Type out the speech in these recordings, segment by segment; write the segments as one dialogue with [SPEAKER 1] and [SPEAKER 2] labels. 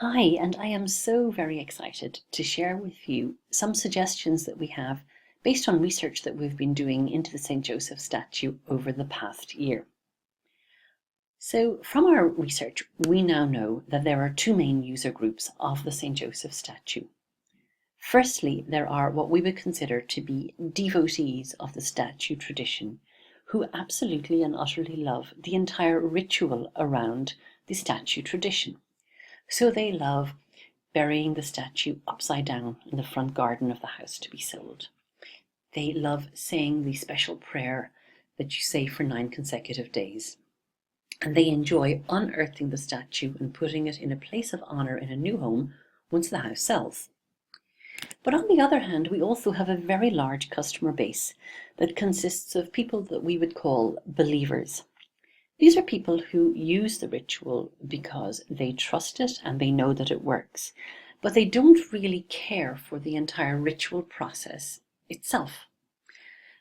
[SPEAKER 1] Hi, and I am so very excited to share with you some suggestions that we have based on research that we've been doing into the St. Joseph statue over the past year. So from our research, we now know that there are two main user groups of the St. Joseph statue. Firstly, there are what we would consider to be devotees of the statue tradition who absolutely and utterly love the entire ritual around the statue tradition. So they love burying the statue upside down in the front garden of the house to be sold. They love saying the special prayer that you say for 9 consecutive days. And they enjoy unearthing the statue and putting it in a place of honor in a new home once the house sells. But on the other hand, we also have a very large customer base that consists of people that we would call believers. These are people who use the ritual because they trust it and they know that it works, but they don't really care for the entire ritual process itself.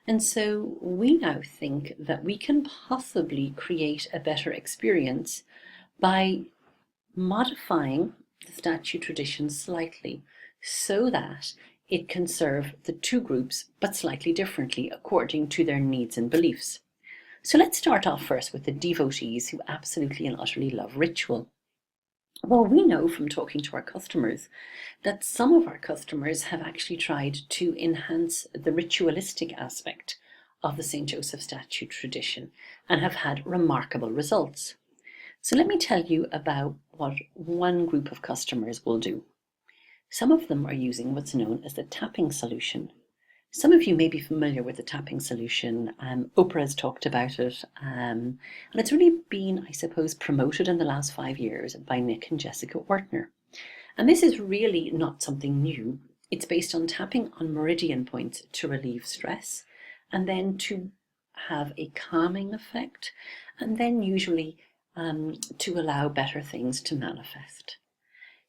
[SPEAKER 1] And so we now think that we can possibly create a better experience by modifying the statue tradition slightly so that it can serve the two groups, but slightly differently according to their needs and beliefs. So let's start off first with the devotees who absolutely and utterly love ritual. Well, we know from talking to our customers that some of our customers have actually tried to enhance the ritualistic aspect of the St. Joseph statue tradition and have had remarkable results. So let me tell you about what one group of customers will do. Some of them are using what's known as the tapping solution. Some of you may be familiar with the tapping solution. Oprah has talked about it, and it's really been, I suppose, promoted in the last 5 years by Nick and Jessica Ortner. And this is really not something new. It's based on tapping on meridian points to relieve stress, and then to have a calming effect, and then usually to allow better things to manifest.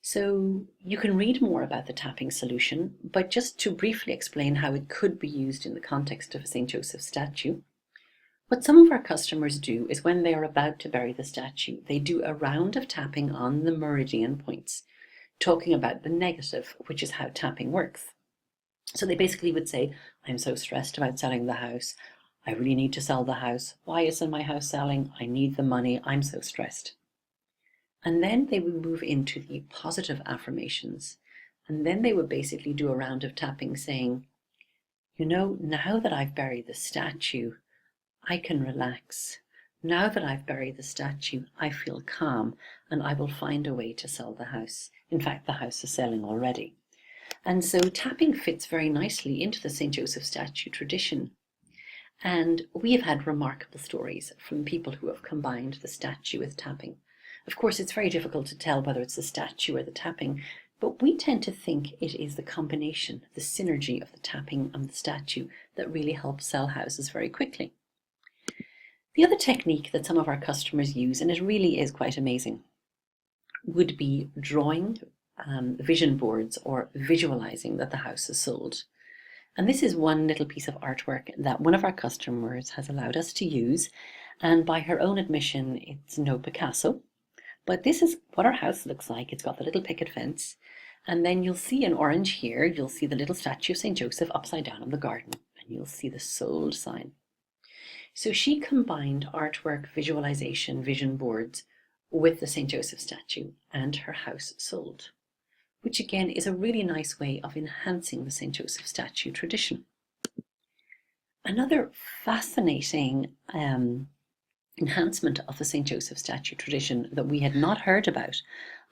[SPEAKER 1] So you can read more about the tapping solution, but just to briefly explain how it could be used in the context of a St. Joseph statue, what some of our customers do is when they are about to bury the statue, they do a round of tapping on the meridian points, talking about the negative, which is how tapping works. So they basically would say, I'm so stressed about selling the house. I really need to sell the house. Why isn't my house selling? I need the money. I'm so stressed. And then they would move into the positive affirmations. And then they would basically do a round of tapping saying, now that I've buried the statue, I can relax. Now that I've buried the statue, I feel calm and I will find a way to sell the house. In fact, the house is selling already. And so tapping fits very nicely into the St. Joseph statue tradition. And we have had remarkable stories from people who have combined the statue with tapping. Of course, it's very difficult to tell whether it's the statue or the tapping, but we tend to think it is the combination, the synergy of the tapping and the statue that really helps sell houses very quickly. The other technique that some of our customers use, and it really is quite amazing, would be drawing vision boards or visualizing that the house is sold. And this is one little piece of artwork that one of our customers has allowed us to use. And by her own admission, it's no Picasso. But this is what our house looks like. It's got the little picket fence. And then you'll see in orange here, you'll see the little statue of St. Joseph upside down in the garden. And you'll see the sold sign. So she combined artwork, visualization, vision boards with the St. Joseph statue, and her house sold, which again is a really nice way of enhancing the St. Joseph statue tradition. Another fascinating enhancement of the St. Joseph statue tradition that we had not heard about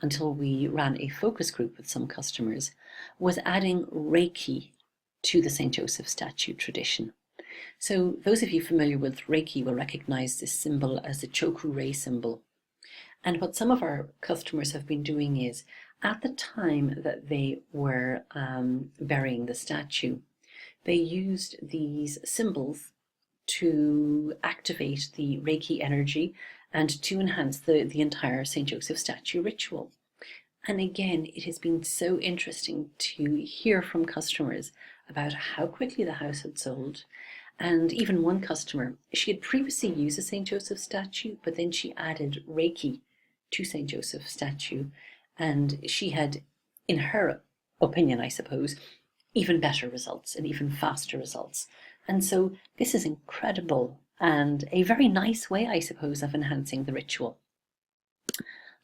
[SPEAKER 1] until we ran a focus group with some customers was adding Reiki to the St. Joseph statue tradition. So those of you familiar with Reiki will recognize this symbol as the Choku Rei symbol. And what some of our customers have been doing is, at the time that they were burying the statue, they used these symbols to activate the Reiki energy and to enhance the entire St. Joseph statue ritual. And again, it has been so interesting to hear from customers about how quickly the house had sold. And even one customer, she had previously used a St. Joseph statue, but then she added Reiki to St. Joseph statue. And she had, in her opinion, I suppose, even better results and even faster results. And so this is incredible and a very nice way, I suppose, of enhancing the ritual.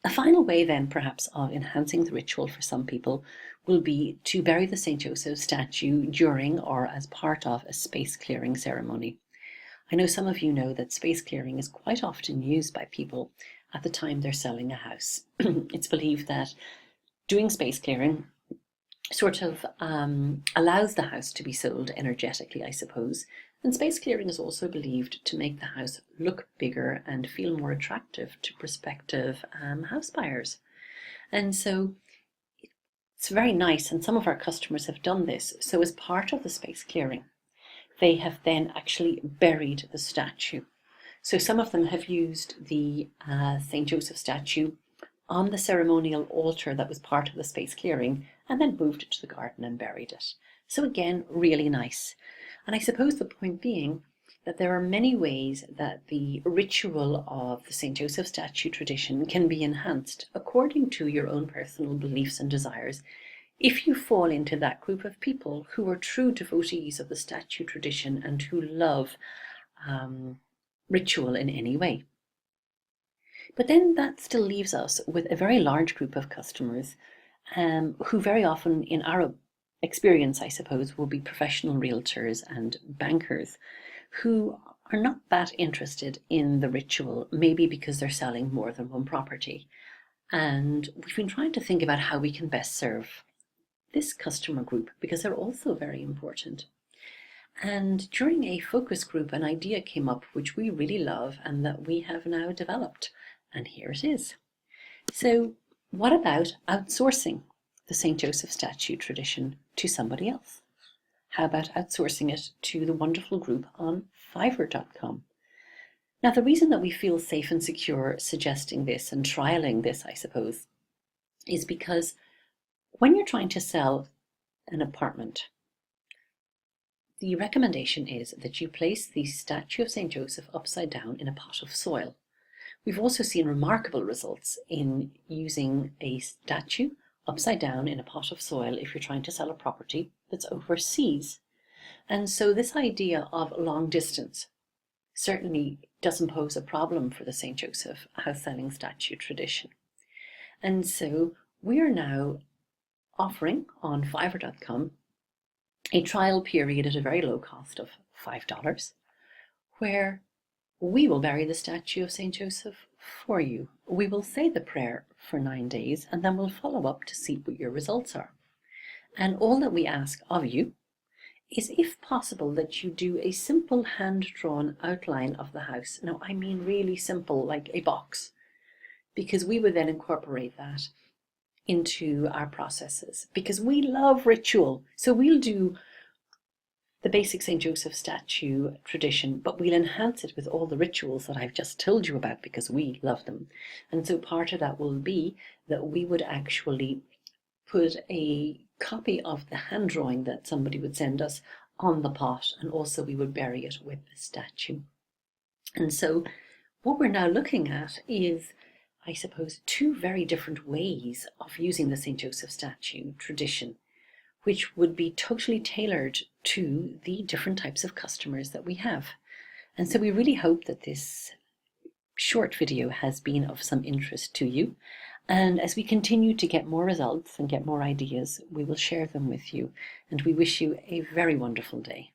[SPEAKER 1] A final way then perhaps of enhancing the ritual for some people will be to bury the St. Joseph statue during or as part of a space clearing ceremony. I know some of you know that space clearing is quite often used by people at the time they're selling a house. It's believed that doing space clearing sort of allows the house to be sold energetically, I suppose. And space clearing is also believed to make the house look bigger and feel more attractive to prospective house buyers. And so it's very nice, and some of our customers have done this. So as part of the space clearing, they have then actually buried the statue. So some of them have used the St. Joseph statue on the ceremonial altar that was part of the space clearing and then moved it to the garden and buried it. So again, really nice. And I suppose the point being that there are many ways that the ritual of the St. Joseph statue tradition can be enhanced according to your own personal beliefs and desires, if you fall into that group of people who are true devotees of the statue tradition and who love ritual in any way. But then that still leaves us with a very large group of customers who very often, in our experience, I suppose, will be professional realtors and bankers who are not that interested in the ritual, maybe because they're selling more than one property. And we've been trying to think about how we can best serve this customer group because they're also very important. And during a focus group, an idea came up which we really love and that we have now developed. And here it is. So what about outsourcing the St. Joseph statue tradition to somebody else? How about outsourcing it to the wonderful group on Fiverr.com? Now, the reason that we feel safe and secure suggesting this and trialing this, I suppose, is because when you're trying to sell an apartment, the recommendation is that you place the statue of St. Joseph upside down in a pot of soil. We've also seen remarkable results in using a statue upside down in a pot of soil if you're trying to sell a property that's overseas. And so this idea of long distance certainly doesn't pose a problem for the St. Joseph house selling statue tradition. And so we are now offering on Fiverr.com a trial period at a very low cost of $5, where we will bury the statue of St. Joseph for you. We will say the prayer for 9 days and then we'll follow up to see what your results are. And all that we ask of you is, if possible, that you do a simple hand-drawn outline of the house. Now, I mean really simple, like a box, because we would then incorporate that into our processes, because we love ritual. So we'll do the basic St. Joseph statue tradition, but we'll enhance it with all the rituals that I've just told you about because we love them. And so part of that will be that we would actually put a copy of the hand drawing that somebody would send us on the pot, and also we would bury it with the statue. And so what we're now looking at is, I suppose, two very different ways of using the St. Joseph statue tradition, which would be totally tailored to the different types of customers that we have. And so we really hope that this short video has been of some interest to you. And as we continue to get more results and get more ideas, we will share them with you. And we wish you a very wonderful day.